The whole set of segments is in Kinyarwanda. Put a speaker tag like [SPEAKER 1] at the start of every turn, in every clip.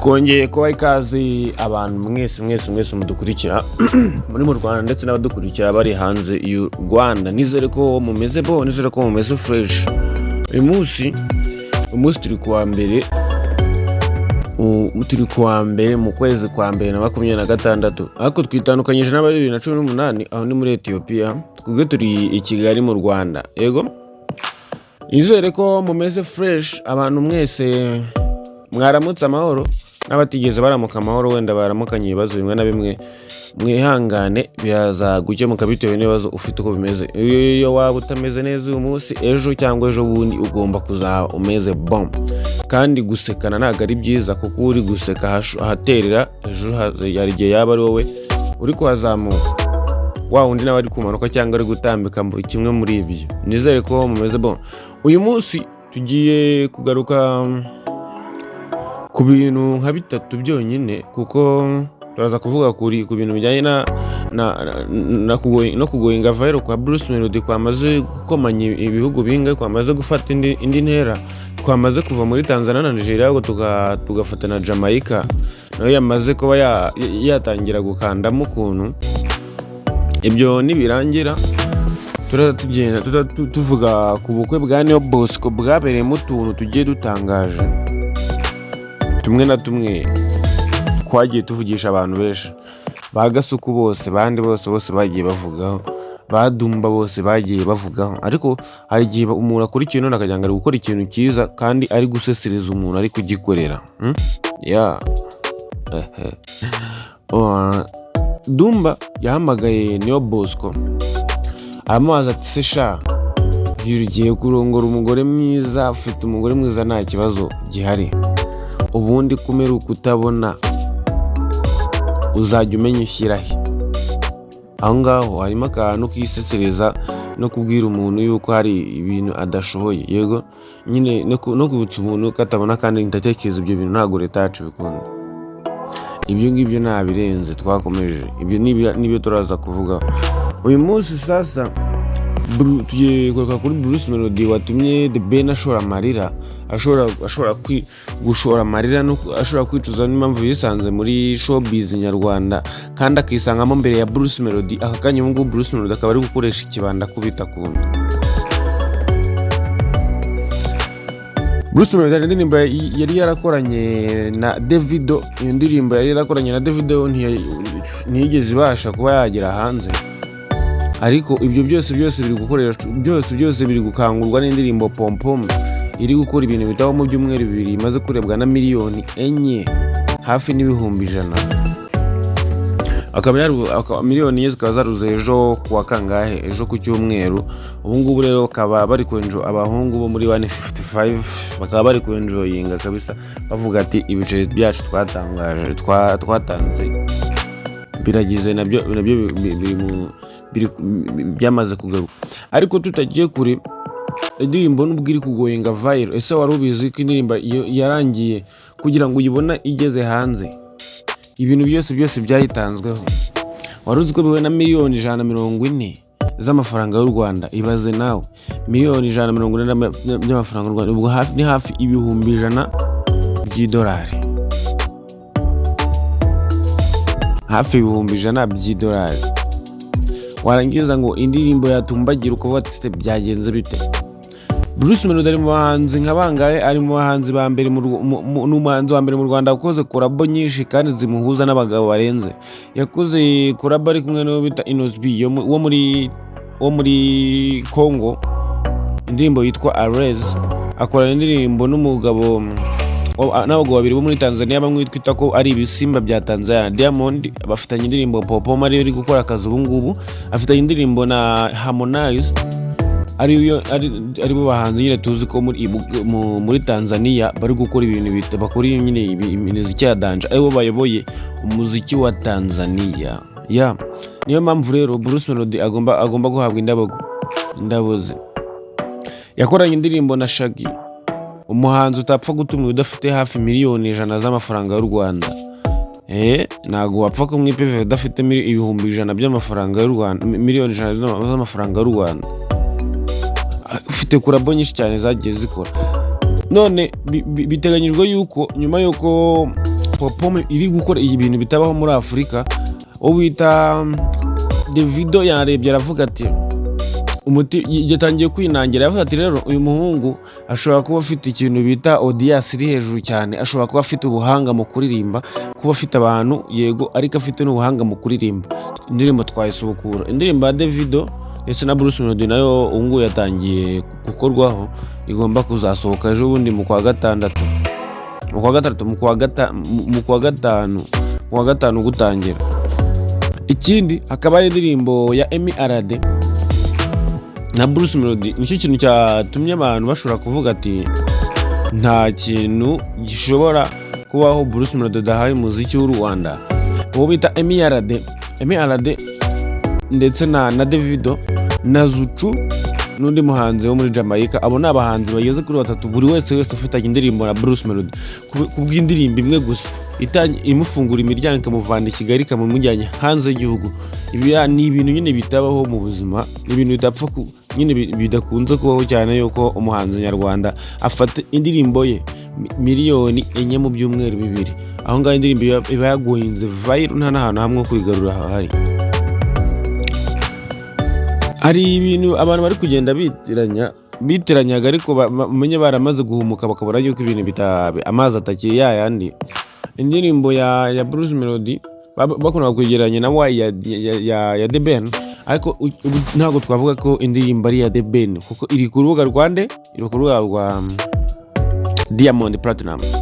[SPEAKER 1] twongeye kuba ikaze abantu mwese mudukurikira muri mu Rwanda ndetse n'abadukurikira bari hanze y'u Rwanda. Nizere ko mumeze nizere ko mumeze fresh. Uyu munsi turi kuwa mbere mu kwezi kwa mbere na 2026, ariko twitandukanyije n'abari 2018 aho ni muri Ethiopia, twebwe turi i Kigali mu Rwanda. Yego, nizere ko mumeze fresh abantu mwese mwaramutse amahoro, n'abatigeze baramuka amahoro wenda baramukanye ibibazo bimwe na bimwe, mwihangane biraza gukemuka bitewe n'ibibazo ufite uko bimeze. Iyo waba utameze neza uyu munsi, ejo cyangwa ejo bundi ugomba kuzaba umeze bon. Kandi gusekana ntabwo ari byiza, kuko uri guseka ahaterera ejo hari igihe yaba ari wowe uri kuhazamuka, wa wundi nawe ari kumanuka cyangwa ari gutambika kimwe muri ibyo. Nizere ko mumeze bon. Uyu munsi tugiye kugaruka ku bintu nka bitatu byonyine, kuko turaza kuvuga ku bintu bijyanye no kugoyinga viral kwa Bruce Melody kwamaze gukomanya ibihugu binga, kwamaze gufata indi ntera, kwamaze kuva muri Tanzania na Nigeria ahubwo tugafata na Jamaica nayo yamaze kuba yatangira gukandamo ukuntu. Ibyo nibirangira turatugenda tuvuga ku bukwe bwa Neo Bosco bwabereyemo utuntu tugiye dutangaje tumwe na tumwe twagiye tuvugisha abantu benshi, bagasuku bose bandi bose bagiye bavugaho, badumba bose bagiye bavugaho. Ariko hari igihe umuntu akora ikintu akagira ngo ari gukora ikintu cyiza kandi ari gusesereza umuntu ari kugikorera. Dumba yahamagaye Neo Bosco amazi ati se sha ugiye kurongora umugore mwiza, ufite umugore mwiza nta kibazo gihari, ubundi kumera ukutabona uzajya umenya ushyirahe. Aho ngaho harimo akantu kisesereza no kubwira umuntu yuko hari ibintu adashoboye. Yego nyine no kubutsa umuntu katabona, kandi ndatekereza ibyo bintu ntabwo leta yacu bikunda. Ibyo ngibyo nabirenze, twakomeje ibyo nibyo turaza kuvuga uyu munsi. Sasa tugiye kugaruka kuri Bruce Melody watumye The Ben ashora amarira, ashobora gushora amarira no ashobora kwicuza n'impamvu yisanze muri showbiz nyarwanda, kandi akisangamo mbere ya Bruce Melody. Aka kanya ubu ngubu Bruce Melody akaba ari gukoresha ikibanda kubita kunda. Bruce Melody indirimbo yari yarakoranye na Davido, iyo ndirimbo yari yarakoranye na Davido ntiyigeze ibasha kuba yagera hanze, ariko ibyo byose biri gukoresha byose biri gukangurwa n'indirimbo Pom Pom iri gukora ibintu bitaho mu byumweru 2 imaze kurebwa na miliyoni 4 hafi n'ibihumbi 100. Miliyoni 4 zikaba zaruze ejo kuwa kangahe, ejo ku cyumweru. Ubu ngubu rero bakaba bari kwenjo, abahungu bo muri 155 bakaba bari kwenjoyinga kabisa, bavuga ati ibice byacu twatanze biragize nabyo byamaze kugaruka. Ariko tutagiye kure, indirimbo nubwo iri kugoyinga viral, ese wari ubizi ko indirimbo yarangiye kugira ngo uyibona igeze hanze ibintu byose byayitanzweho? Wari uzi ko biwe na miliyoni 140 z'amafaranga y'u Rwanda? Ibaze nawe, miliyoni 140 by'amafaranga y'u Rwanda, ubwo hafi ibihumbi 100 by'idolari, hafi ibihumbi 100 by'idolari. Warangiza ngo indirimbo yatumbagira uko ati byagenze bite? Bruce Melody ari mu bahanzi nka bangahe, ari mu bahanzi ba mbere n'umuhanzi wa mbere mu Rwanda wakoze collabo nyinshi kandi zimuhuza n'abagabo barenze. Yakoze collabo ari kumwe n'uwo bita Inosbi wo muri Congo, indirimbo yitwa Arez. Akorana indirimbo n'umugabo n'abagabo babiri bo muri Tanzania bamwe twita ko ari ibisimba bya Tanzania, Diamond. Bafitanye indirimbo Popo Mari uri gukora akazi ubu ngubu, afitanye indirimbo na Harmonize, ari bo bahanzi nyine tuzi ko muri Tanzania bari gukora ibintu bakora nyine imiziki ya danje, aribo bayoboye umuziki wa Tanzania. Niyo mpamvu rero Bruce Melody agomba guhabwa indabo ze. Yakoranye indirimbo na Shaggy, umuhanzi utapfa gutuma udafite hafi miliyoni 100 z'amafaranga y'u Rwanda. Ntago wapfa kumwipeve udafite ibihumbi 100 by'amafaranga y'u Rwanda, miliyoni 100 z'amafaranga y'u Rwanda. Ufite collabo nyinshi cyane zagiye zikora. None biteganyijwe yuko nyuma yuko Popome iri gukora ibintu bitabaho muri Afurika. Uwo bita Davido yarebye aravuga ati yatangiye kwinangira, yavuze ati rero uyu muhungu ashobora kuba afite ikintu bita audience iri hejuru cyane, ashobora kuba afite ubuhanga mu kuririmba, kuba afite abantu yego, ariko afite n'ubuhanga mu kuririmba. Indirimbo twayisubukura, indirimbo ya Davido ndetse na Bruce Melody nayo ungu yatangiye gukorwaho, igomba kuzasohoka ejo bundi mu kwa gatandatu gutangira. Ikindi akaba ari indirimbo ya Emmy Alade na Bruce Melody. Nicyo kintu cyatumye abantu bashobora kuvuga ati nta kintu gishobora kubaho Bruce Melody adahaye umuziki w'u Rwanda. Uwo bita Emmy Alade ndetse na Davido na Zuchu n'undi muhanzi wo muri Jamaica, abo ni abahanzi bageze kuri batatu, buri wese ufitanye indirimbo na Bruce Melody kubw'indirimbo imwe gusa imufungura imiryango ikamuvana i Kigali ikamumujyanye hanze y'igihugu. Ibi ni ibintu nyine bitabaho mu buzima, ni ibintu bidapfa nyine bidakunze kubaho cyane, yuko umuhanzi nyarwanda afata indirimbo ye miliyoni 4 mu byumweru 2. Aho ngaho indirimbo iba yagohinze viral, nta n'ahantu hamwe ho kwigarura hahari. Hari ibintu abantu bari kugenda bitiranyaga, ariko bamenye baramaze guhumuka bakabona yuko ibintu amazi atakiri yayandi. Indirimbo ya Bruce Melody bakunda kwegeranya na ya The Ben, ariko ntabwo twavuga ko indirimbo ari ya The Ben kuko iri ku rubuga rwa Diamond Platnumz.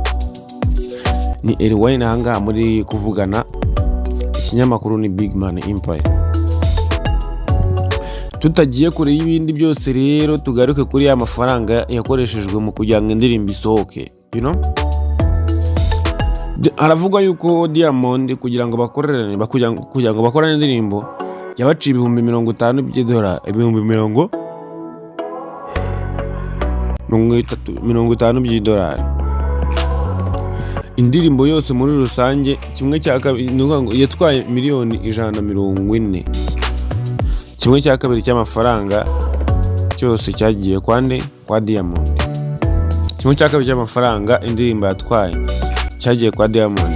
[SPEAKER 1] Ni Wayne hanga muri kuvugana, ikinyamakuru ni Big Man Empire. Tutagiye kure y'ibindi byose rero, tugaruke kuri ya mafaranga yakoreshejwe mu kugira ngo indirimbo isohoke. Haravugwa yuko Diamond kugira ngo bakorane indirimbo yabaciye $50,000 by'idolari, $50,000 by'idolari. Indirimbo yose muri rusange kimwe cya kabiri yatwaye miliyoni 140. Kimwe cya kabiri cy'amafaranga cyose cyagiye kwa Diamond. Kimwe cya kabiri cy'amafaranga indirimbo yatwaye cyagiye kwa Diamond,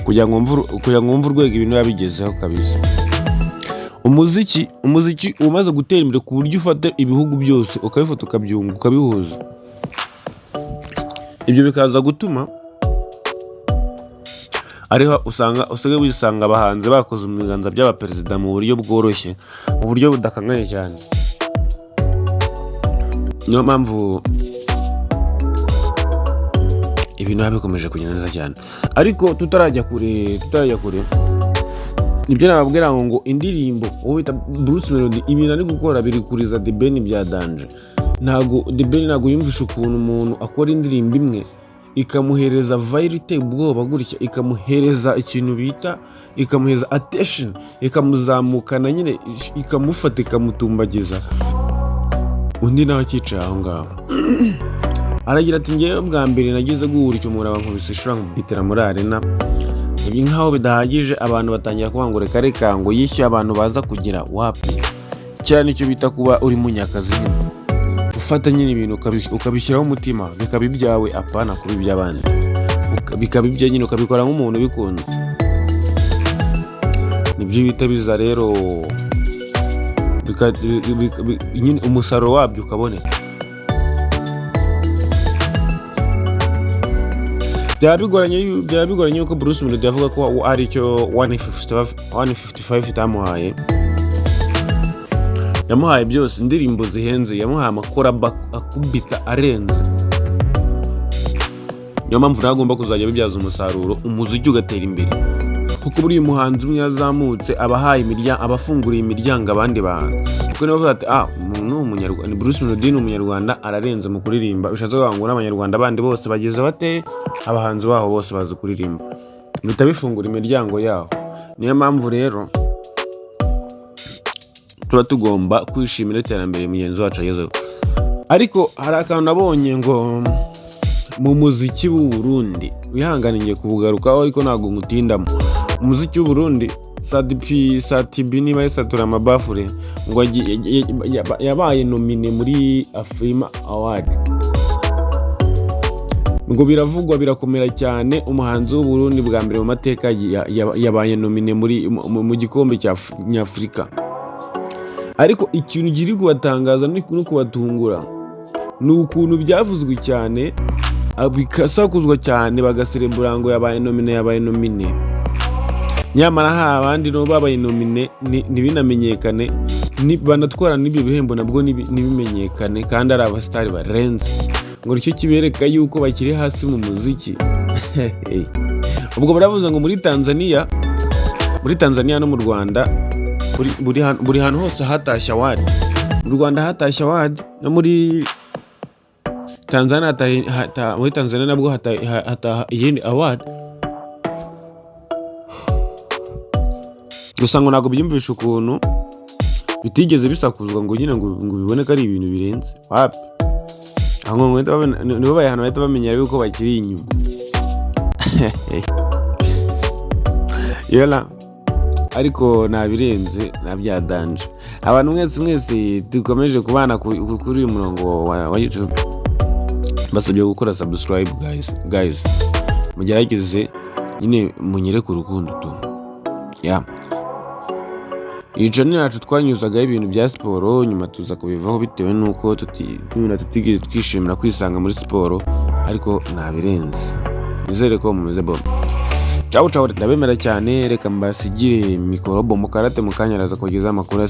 [SPEAKER 1] kugira ngo wumve urwego ibintu yabigezeho kabisa. Umuziki umaze gutera imbere ku buryo ufata ibihugu byose ukabifata ukabyunga ukabihuza. Ibyo bikaza gutuma ariho usigaye wisanga abahanzi bakoze mu biganza by'abaperezida mu buryo bworoshye, mu buryo budakanganye cyane. Niyo mpamvu ibintu bikomeje kugenda neza cyane. Ariko tutarajya kure nibyo nababwira ngo indirimbo uwo bita Bruce Melody ibintu ari gukora biri kuriza The Ben bya danger. The Ben ntabwo yumvisha ukuntu umuntu akora indirimbo imwe ikamuhereza virility ubwoba gutya, ikamuhereza ikintu bita ikamuhereza attention, ikamuzamukana nyine, ikamufata ikamutumbagiza, undi nawe akicaye aho ngaho. Aragira ati ngewe bwa mbere nagize guhura icyo umuntu abankubise ishura nkubitira muri arena. Ibi nkaho bidahagije, abantu batangira kuvuga ngo reka ngo yishyuye abantu baza kugira wapi, cyane icyo bita kuba uri munyakazi nyine, ufata nyine ibintu ukabishyiraho umutima bikaba ibyawe apana kuba iby'abandi, bikaba ibya nyine ukabikora nk'umuntu bikunze. Nibyo bita biza rero nyine umusaruro wabyo ukaboneka. Byaba bigoranye yuko Bruce Melody yavuga ko ari cyo 155 itamuhaye. Yamuhaye byose, indirimbo zihenze, yamuhaye amakoraba akubita arenze. Niyo mpamvu ntagomba kuzajya bibyaza umusaruro umuziki ugatera imbere, kuko buri muhanzi umwe yazamutse abafunguriye imiryango abandi bantu. Kuko niba bafite umuntu w'umunyarwanda, ni Bruce Melody ni umunyarwanda ararenze mu kuririmba, bishatse kuvuga ngo n'abanyarwanda bandi bose bageze bate, abahanzi baho bose bazi kuririmba, bita bifungura imiryango yaho. Niyo mpamvu rero tuba tugomba kwishimira iterambere mugenzi wacu agezeho. Ariko hari akantu nabonye ngo mu muziki w'u Burundi, wihangane ngiye kubugarukaho ariko ntabwo ngutindamo. Umuziki w'u Burundi Satibi niba yasatura amabafure ngo yabaye nomine muri Afrima Award. ngo biravugwa birakomera cyane, umuhanzi w'u Burundi bwa mbere mu mateka yabaye nomine mu gikombe cya Nyafurika. Ariko ikintu kiri kubatangaza no kubatungura ni ukuntu byavuzwe cyane, bikasakuzwa cyane, bagaserebura ngo yabaye nomine, nyamara abandi no babaye nomine ntibinamenyekane, banatwara n'ibyo bihembo nabwo ntibimenyekane, kandi ari abasitari barenze, ngo nicyo kibereka yuko bakiri hasi mu muziki. Ubwo baravuze ngo muri Tanzania no mu Rwanda buri hantu hose hatashye award. Mu Rwanda hatashye award, no muri Tanzania nabwo hataha iyindi award. Gusa ngo ntabwo byumvisha ukuntu bitigeze bisakuzwa ngo nyine ngo biboneke ari ibintu birenze. Wapi, aho nibo bayahano bahita bamenyera yuko bakiri inyuma. Yola, ariko nabirenze nabyadanje. Abantu mwese dukomeje kubana kuri uyu murongo wa YouTube, basabye gukora subscribe guys, mugerageze nyine munyereke urukundo tu. Iyi channel yacu twanyuzagaho ibintu bya siporo, nyuma tuza kubivaho bitewe nuko tutigeze twishimira kwisanga muri siporo, ariko nabirenze. Nizere ko mumeze bomba. Ciao ndabemera cyane, reka mbasigire mikorobo mukarate mukanyaraza kugeza amakuru.